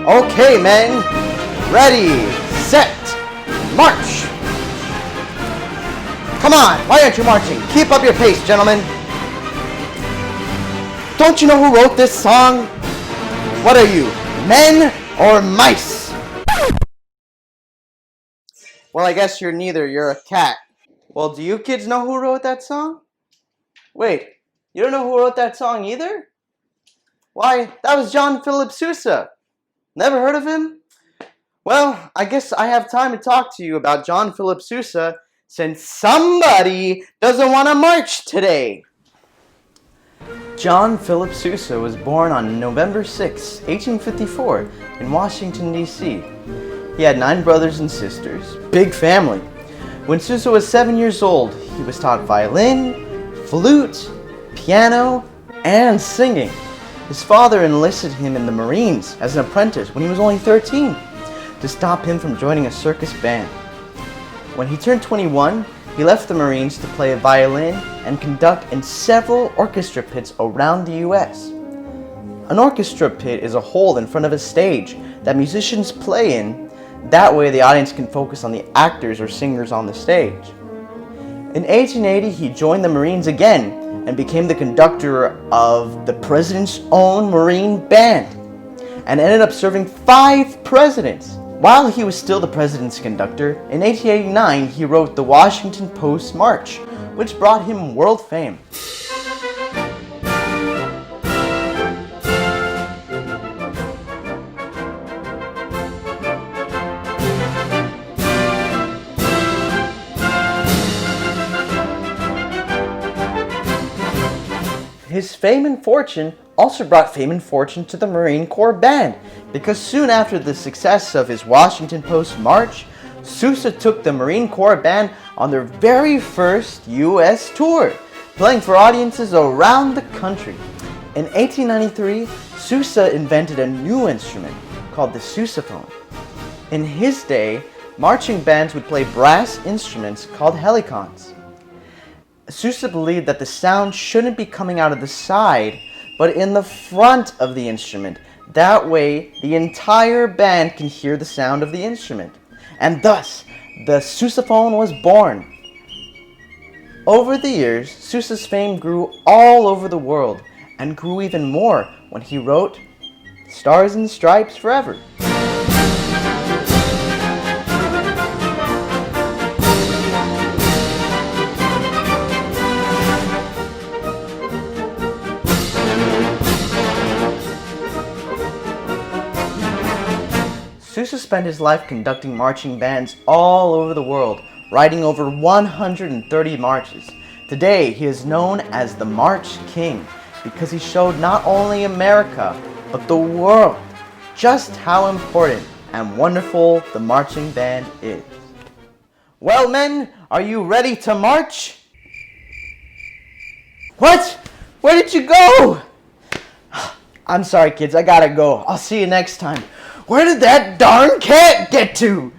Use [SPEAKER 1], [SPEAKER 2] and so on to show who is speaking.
[SPEAKER 1] Okay, men. Ready, set, march. Come on, why aren't you marching? Keep up your pace, gentlemen. Don't you know who wrote this song? What are you, men or mice? Well, I guess you're neither. You're a cat. Well, do you kids know who wrote that song? Wait, you don't know who wrote that song either? Why, that was John Philip Sousa. Never heard of him? Well, I guess I have time to talk to you about John Philip Sousa since somebody doesn't want to march today. John Philip Sousa was born on November 6, 1854 in Washington, D.C. He had 9 brothers and sisters. Big family. When Sousa was 7 years old, he was taught violin, flute, piano, and singing. His father enlisted him in the Marines as an apprentice when he was only 13 to stop him from joining a circus band. When he turned 21, he left the Marines to play a violin and conduct in several orchestra pits around the U.S. An orchestra pit is a hole in front of a stage that musicians play in. That way the audience can focus on the actors or singers on the stage. In 1880, he joined the Marines again and became the conductor of the President's own Marine Band and ended up serving 5 presidents. While he was still the President's conductor, in 1889 he wrote the Washington Post March, which brought him world fame. His fame and fortune also brought fame and fortune to the Marine Corps Band, because soon after the success of his Washington Post March, Sousa took the Marine Corps Band on their very first U.S. tour, playing for audiences around the country. In 1893, Sousa invented a new instrument called the sousaphone. In his day, marching bands would play brass instruments called helicons. Sousa believed that the sound shouldn't be coming out of the side, but in the front of the instrument. That way, the entire band can hear the sound of the instrument. And thus, the sousaphone was born. Over the years, Sousa's fame grew all over the world, and grew even more when he wrote Stars and Stripes Forever. Sousa spent his life conducting marching bands all over the world, writing over 130 marches. Today, he is known as the March King because he showed not only America, but the world just how important and wonderful the marching band is. Well, men, are you ready to march? What? Where did you go? I'm sorry, kids, I gotta go. I'll see you next time. Where did that darn cat get to?